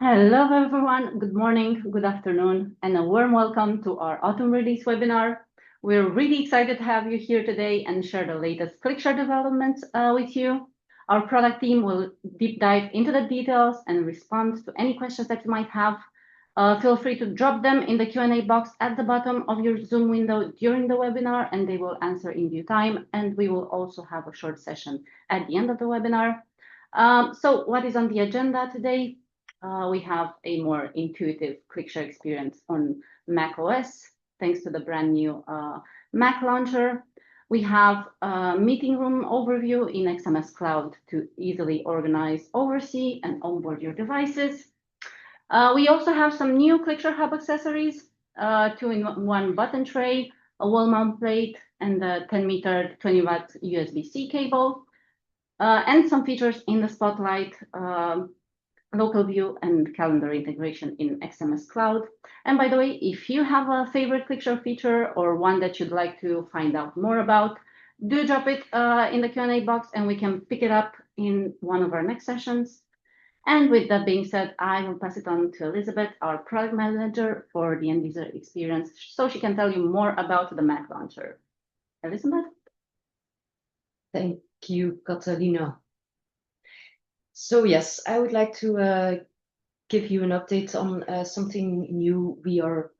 Hello, everyone. Good morning, good afternoon, and a warm welcome to our Autumn Release webinar. We're really excited to have you here today and share the latest ClickShare developments with you. Our product team will deep dive into the details and respond to any questions that you might have. Feel free to drop them in the Q&A box at the bottom of your Zoom window during the webinar, and they will answer in due time. And we will also have a short session at the end of the webinar. So what is on the agenda today? We have a more intuitive ClickShare experience on macOS, thanks to the brand new Mac launcher. We have a meeting room overview in XMS Cloud to easily organize, oversee, and onboard your devices. We also have some new ClickShare Hub accessories, 2-in-1 button tray, a wall mount plate, and a 10-meter 20-watt USB-C cable, and some features in the Spotlight, local view and calendar integration in XMS Cloud. And by the way, if you have a favorite ClickShare feature or one that you'd like to find out more about, do drop it in the Q&A box and we can pick it up in one of our next sessions. And with that being said, I will pass it on to Elizabeth, our product manager for the end user experience, so she can tell you more about the Mac launcher. Elizabeth? Thank you, Catalina. So yes, I would like to give you an update on something new we are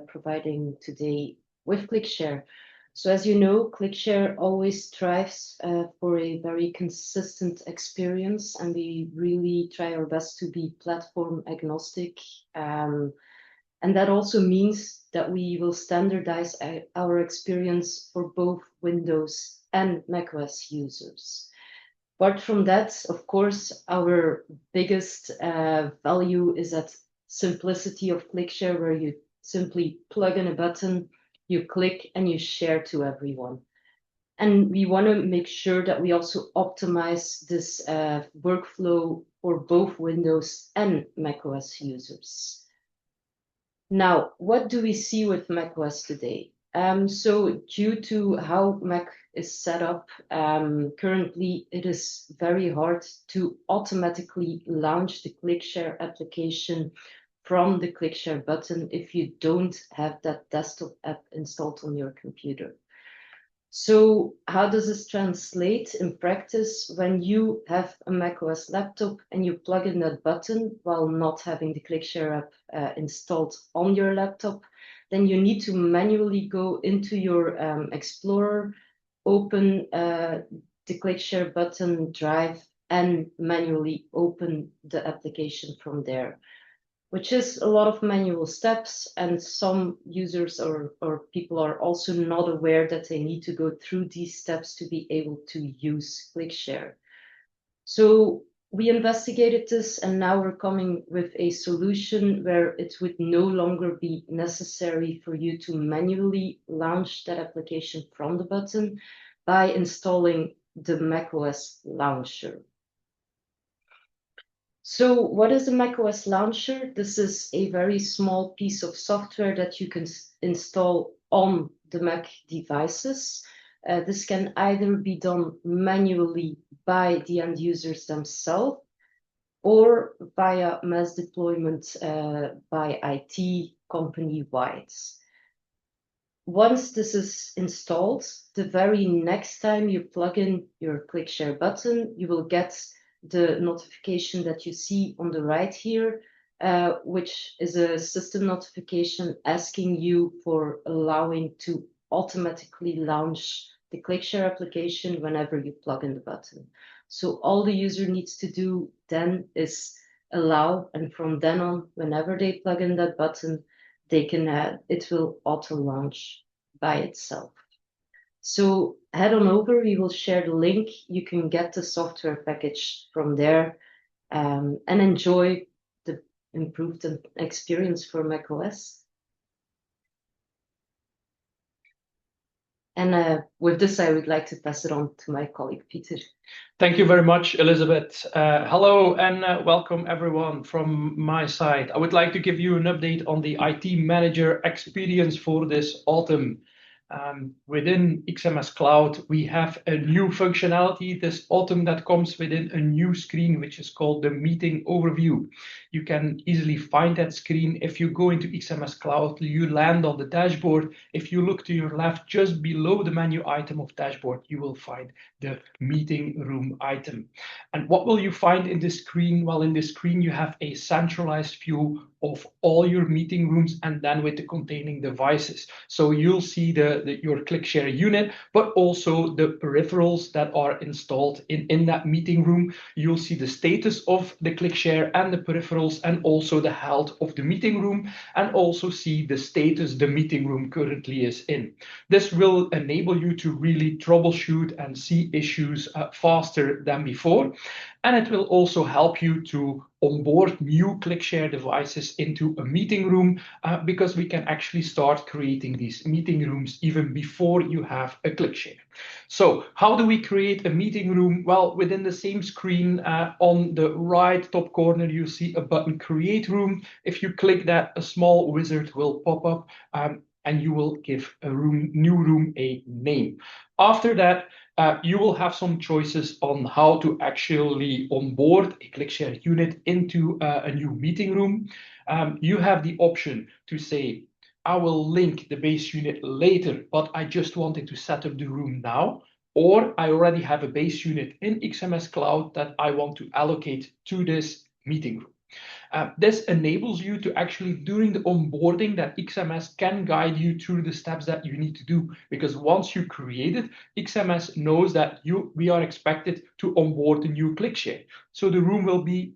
providing today with ClickShare. So as you know, ClickShare always strives for a very consistent experience, and we really try our best to be platform agnostic. And that also means that we will standardize our experience for both Windows and macOS users. Apart from that, of course, our biggest value is that simplicity of ClickShare, where you simply plug in a button, you click, and you share to everyone. And we want to make sure that we also optimize this workflow for both Windows and macOS users. Now, what do we see with macOS today? So due to how Mac is set up, currently it is very hard to automatically launch the ClickShare application from the ClickShare button if you don't have that desktop app installed on your computer. So how does this translate in practice when you have a macOS laptop and you plug in that button while not having the ClickShare app installed on your laptop? Then you need to manually go into your Explorer, open the ClickShare button drive, and manually open the application from there, which is a lot of manual steps, and some users or people are also not aware that they need to go through these steps to be able to use ClickShare. So we investigated this, and now we're coming with a solution where it would no longer be necessary for you to manually launch that application from the button by installing the macOS launcher. So what is a macOS launcher? This is a very small piece of software that you can install on the Mac devices. This can either be done manually by the end users themselves or via mass deployment by IT company-wide. Once this is installed, the very next time you plug in your ClickShare button, you will get the notification that you see on the right here, which is a system notification asking you for allowing to automatically launch the ClickShare application whenever you plug in the button. So all the user needs to do then is allow, and from then on, whenever they plug in that button, they can it will auto launch by itself. So head on over, we will share the link. You can get the software package from there and enjoy the improved experience for macOS. And with this, I would like to pass it on to my colleague, Peter. Thank you very much, Elizabeth. Hello and welcome everyone from my side. I would like to give you an update on the IT manager experience for this autumn. Within XMS Cloud, we have a new functionality this autumn that comes within a new screen, which is called the Meeting Overview. You can easily find that screen. If you go into XMS Cloud, you land on the dashboard. If you look to your left, just below the menu item of dashboard, you will find the meeting room item. And what will you find in this screen? Well, in this screen, you have a centralized view of all your meeting rooms and then with the containing devices. So you'll see your ClickShare unit, but also the peripherals that are installed in that meeting room. You'll see the status of the ClickShare and the peripherals and also the health of the meeting room, and also see the status the meeting room currently is in. This will enable you to really troubleshoot and see issues faster than before. And it will also help you to onboard new ClickShare devices into a meeting room because we can actually start creating these meeting rooms even before you have a ClickShare. So how do we create a meeting room? Well, within the same screen on the right top corner, you see a button Create Room. If you click that, a small wizard will pop up and you will give a new room a name. After that, you will have some choices on how to actually onboard a ClickShare unit into a new meeting room. You have the option to say, I will link the base unit later, but I just wanted to set up the room now. Or I already have a base unit in XMS Cloud that I want to allocate to this meeting room. This enables you to actually, during the onboarding, that XMS can guide you through the steps that you need to do. Because once you create it, XMS knows that we are expected to onboard the new ClickShare. So the room will be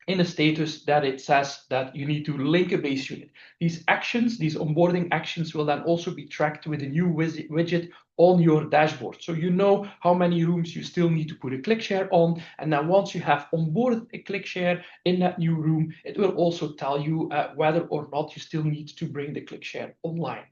in a status that it says that you need to link a base unit. These actions, these onboarding actions, will then also be tracked with a new widget on your dashboard. So you know how many rooms you still need to put a ClickShare on. And then once you have onboarded a ClickShare in that new room, it will also tell you whether or not you still need to bring the ClickShare online.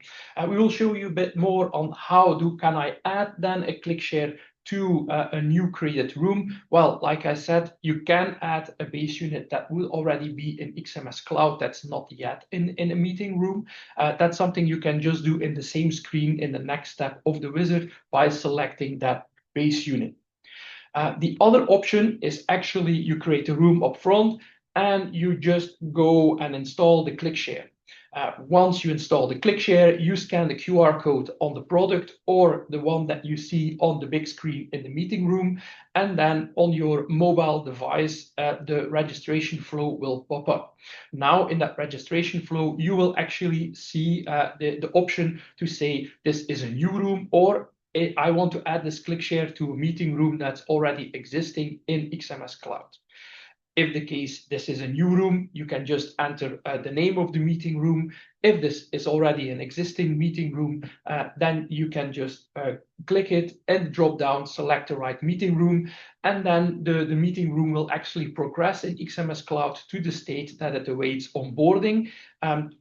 We will show you a bit more on how can I add then a ClickShare to a new created room. Well, like I said, you can add a base unit that will already be in XMS Cloud that's not yet in a meeting room. That's something you can just do in the same screen in the next step of the wizard by selecting that base unit. The other option is actually you create a room up front and you just go and install the ClickShare. Once you install the ClickShare, you scan the QR code on the product or the one that you see on the big screen in the meeting room, and then on your mobile device, the registration flow will pop up. Now, in that registration flow, you will actually see the option to say this is a new room, or I want to add this ClickShare to a meeting room that's already existing in XMS Cloud. If the case this is a new room, you can just enter the name of the meeting room. If this is already an existing meeting room, then you can just click it and drop down, select the right meeting room, and then the meeting room will actually progress in XMS Cloud to the state that it awaits onboarding and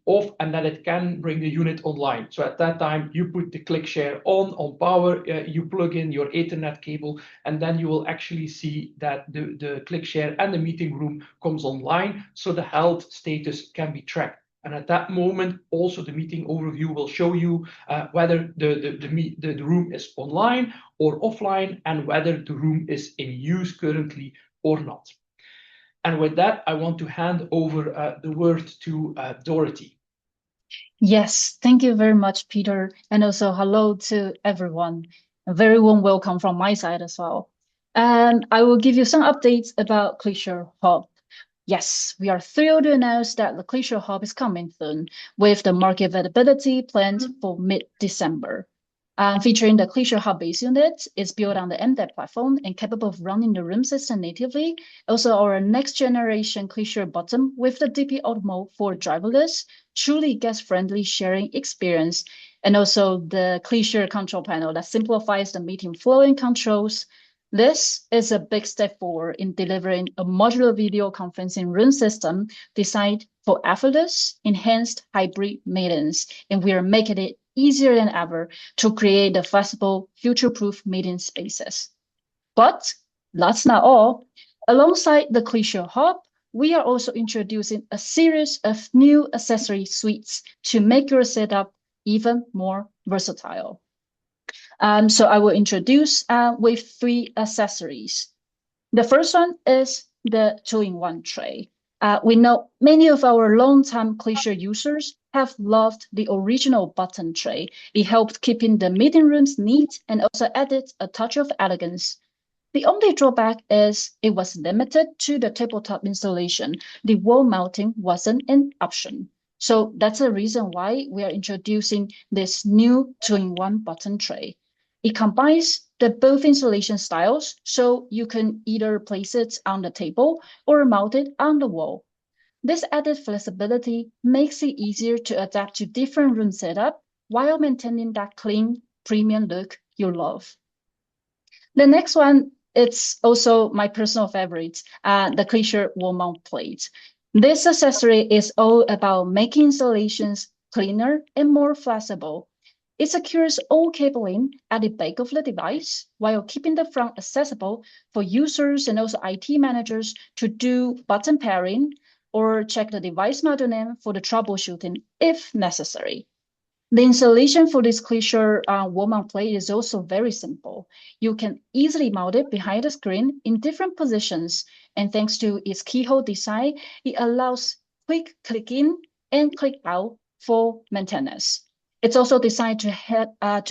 that it can bring the unit online. So at that time, you put the ClickShare on power, you plug in your Ethernet cable, and then you will actually see that the ClickShare and the meeting room comes online, so the health status can be tracked. And at that moment, also the meeting overview will show you whether the room is online or offline, and whether the room is in use currently or not. And with that, I want to hand over the word to Dorothy. Yes, thank you very much, Peter. And also hello to everyone. A very warm welcome from my side as well. And I will give you some updates about ClickShare Hub. Yes, we are thrilled to announce that the ClickShare Hub is coming soon, with the market availability planned for mid-December. Featuring the ClickShare Hub base unit, it's built on the MDAP platform and capable of running the room system natively. Also, our next generation ClickShare button with the DP Auto mode for driverless, truly guest-friendly sharing experience, and also the ClickShare control panel that simplifies the meeting flow and controls. This is a big step forward in delivering a modular video conferencing room system designed for effortless, enhanced hybrid meetings, and we are making it easier than ever to create the flexible, future-proof meeting spaces. But that's not all. Alongside the ClickShare Hub, we are also introducing a series of new accessory suites to make your setup even more versatile. So I will introduce with 3 accessories. The first one is the 2-in-1 tray. We know many of our long-time ClickShare users have loved the original button tray. It helped keeping the meeting rooms neat and also added a touch of elegance. The only drawback is it was limited to the tabletop installation. The wall mounting wasn't an option. So that's the reason why we are introducing this new 2-in-1 button tray. It combines the both installation styles, so you can either place it on the table or mount it on the wall. This added flexibility makes it easier to adapt to different room setup while maintaining that clean, premium look you love. The next one, it's also my personal favorite, the ClickShare wall mount plate. This accessory is all about making installations cleaner and more flexible. It secures all cabling at the back of the device while keeping the front accessible for users and also IT managers to do button pairing or check the device model name for the troubleshooting if necessary. The installation for this ClickShare wall mount plate is also very simple. You can easily mount it behind the screen in different positions, and thanks to its keyhole design, it allows quick click in and click out for maintenance. It's also designed to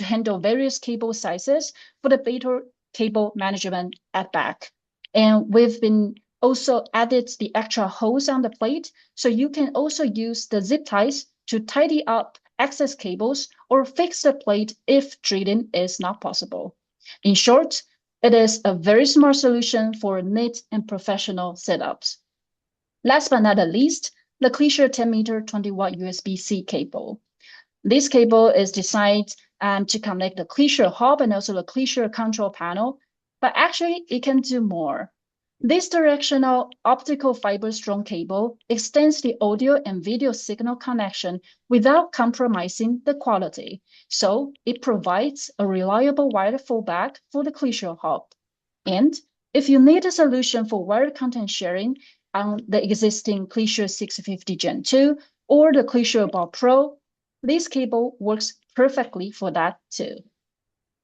handle various cable sizes for the better cable management at back. And we've been also added the extra holes on the plate, so you can also use the zip ties to tidy up access cables or fix the plate if drilling is not possible. In short, it is a very smart solution for neat and professional setups. Last but not the least, the ClickShare 10-meter 20-watt USB-C cable. This cable is designed to connect the ClickShare Hub and also the ClickShare control panel, but actually it can do more. This directional optical fiber strong cable extends the audio and video signal connection without compromising the quality, so it provides a reliable wired fallback for the ClickShare Hub. And if you need a solution for wired content sharing on the existing ClickShare 650 Gen 2 or the ClickShare Bar Pro, this cable works perfectly for that too.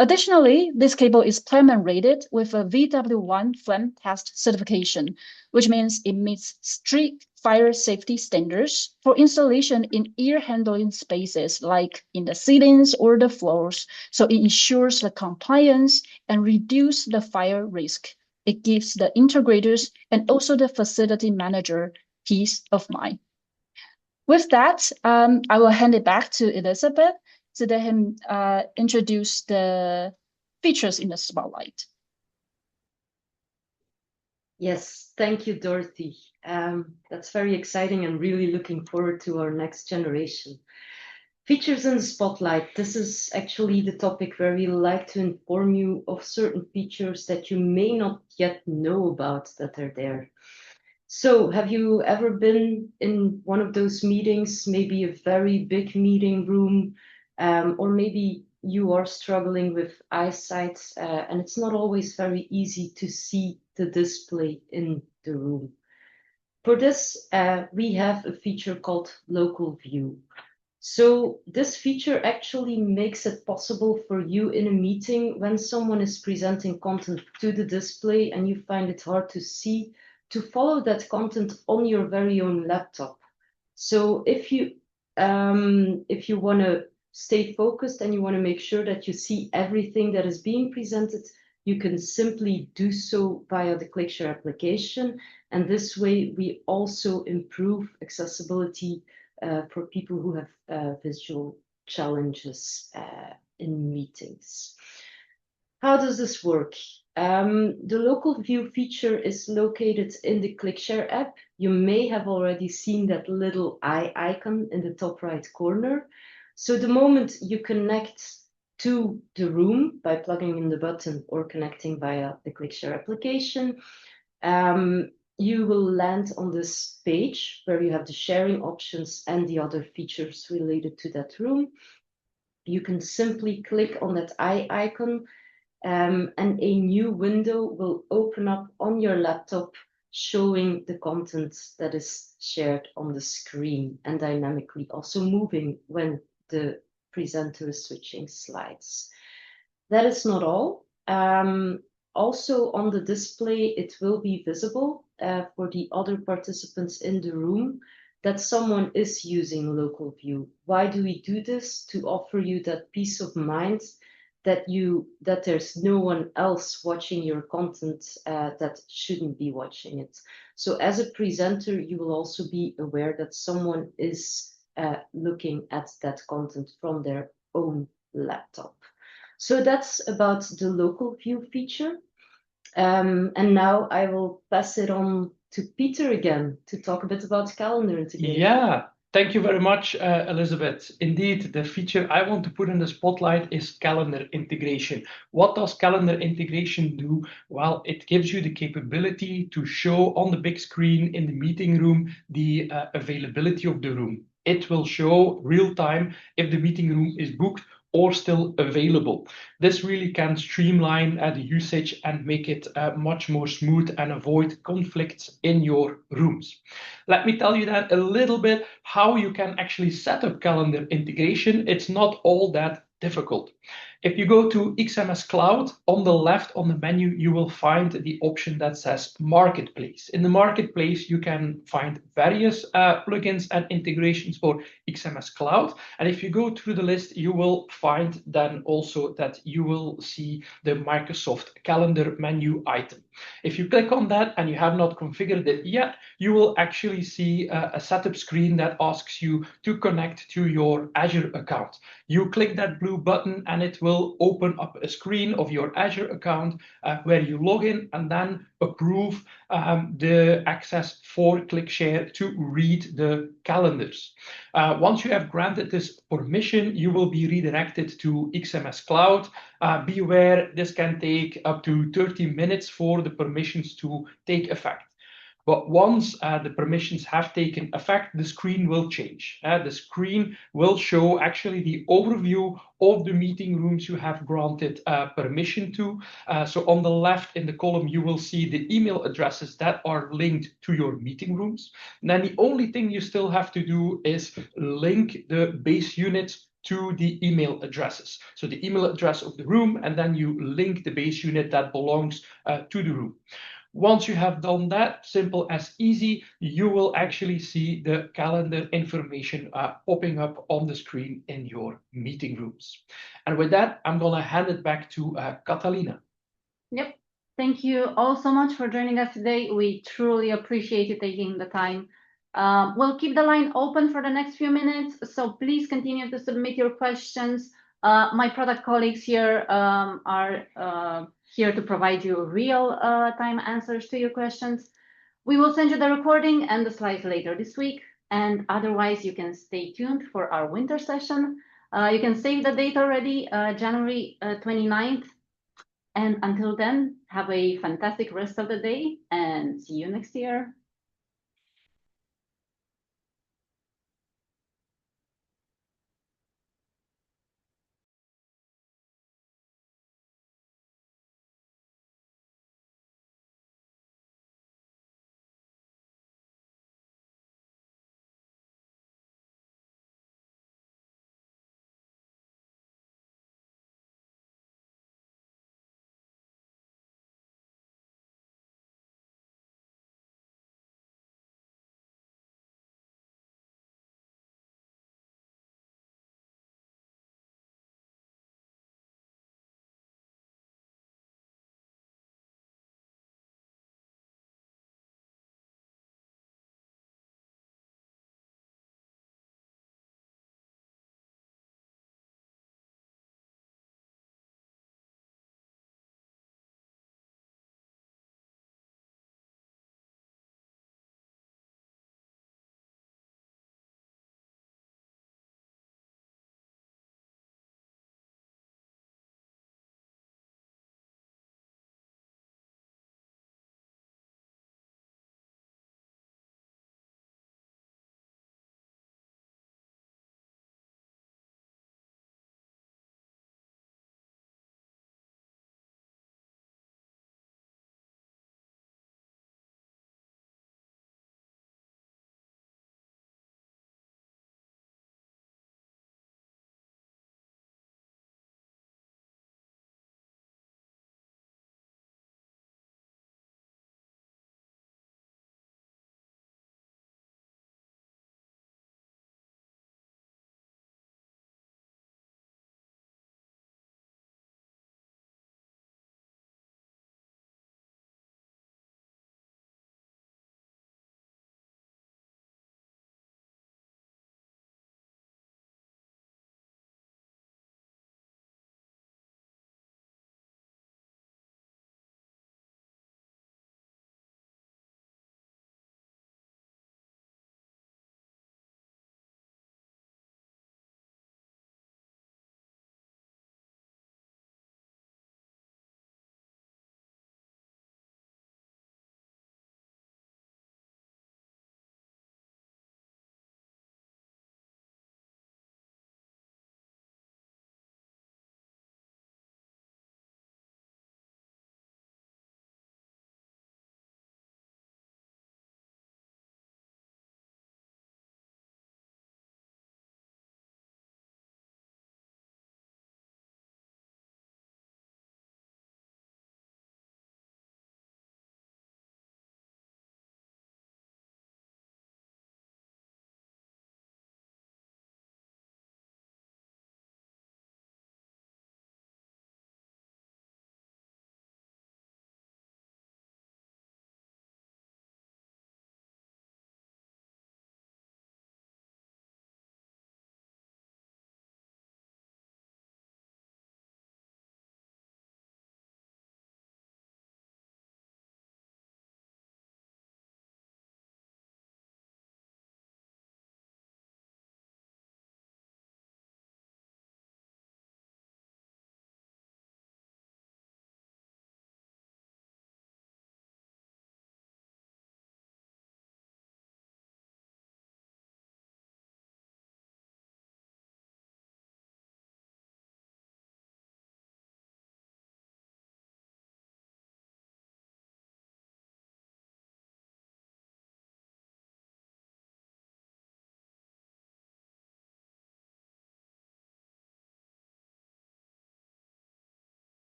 Additionally, this cable is Platinum rated with a VW1 flame test certification, which means it meets strict fire safety standards for installation in ear handling spaces like in the ceilings or the floors. So it ensures the compliance and reduce the fire risk. It gives the integrators and also the facility manager peace of mind. With that, I will hand it back to Elizabeth to let him introduce the features in the spotlight. Yes, thank you, Dorothy. That's very exciting and really looking forward to our next generation. Features in the spotlight. This is actually the topic where we like to inform you of certain features that you may not yet know about that are there. So have you ever been in one of those meetings, maybe a very big meeting room, or maybe you are struggling with eyesight and it's not always very easy to see the display in the room. For this, we have a feature called Local View. So this feature actually makes it possible for you in a meeting when someone is presenting content to the display and you find it hard to see, to follow that content on your very own laptop. So if you want to stay focused and you want to make sure that you see everything that is being presented, you can simply do so via the ClickShare application. And this way we also improve accessibility for people who have visual challenges in meetings. How does this work? The local view feature is located in the ClickShare app. You may have already seen that little eye icon in the top right corner. So the moment you connect to the room by plugging in the button or connecting via the ClickShare application, you will land on this page where you have the sharing options and the other features related to that room. You can simply click on that eye icon and a new window will open up on your laptop showing the content that is shared on the screen and dynamically also moving when the presenter is switching slides. That is not all. Also on the display, it will be visible for the other participants in the room that someone is using local view. Why do we do this? To offer you that peace of mind that there's no one else watching your content that shouldn't be watching it. So as a presenter, you will also be aware that someone is looking at that content from their own laptop. So that's about the local view feature. And now I will pass it on to Peter again to talk a bit about calendar integration. Yeah, thank you very much, Elizabeth. Indeed, the feature I want to put in the spotlight is calendar integration. What does calendar integration do? Well, it gives you the capability to show on the big screen in the meeting room the availability of the room. It will show real time if the meeting room is booked or still available. This really can streamline the usage and make it much more smooth and avoid conflicts in your rooms. Let me tell you that a little bit how you can actually set up calendar integration. It's not all that difficult. If you go to XMS Cloud, on the left on the menu, you will find the option that says Marketplace. In the Marketplace, you can find various plugins and integrations for XMS Cloud. And if you go through the list, you will find then also that you will see the Microsoft Calendar menu item. If you click on that and you have not configured it yet, you will actually see a setup screen that asks you to connect to your Azure account. You click that blue button and it will open up a screen of your Azure account where you log in and then approve the access for ClickShare to read the calendars. Once you have granted this permission, you will be redirected to XMS Cloud. Be aware this can take up to 30 minutes for the permissions to take effect. But once the permissions have taken effect, the screen will change. The screen will show actually the overview of the meeting rooms you have granted permission to. So on the left in the column, you will see the email addresses that are linked to your meeting rooms. And then the only thing you still have to do is link the base units to the email addresses. So the email address of the room, and then you link the base unit that belongs to the room. Once you have done that, simple as easy, you will actually see the calendar information popping up on the screen in your meeting rooms. And with that, I'm going to hand it back to Catalina. Yep. Thank you all so much for joining us today. We truly appreciate you taking the time. We'll keep the line open for the next few minutes, so please continue to submit your questions. My product colleagues here are here to provide you real-time answers to your questions. We will send you the recording and the slides later this week, and otherwise you can stay tuned for our winter session. You can save the date already, January 29th. And until then, have a fantastic rest of the day and see you next year.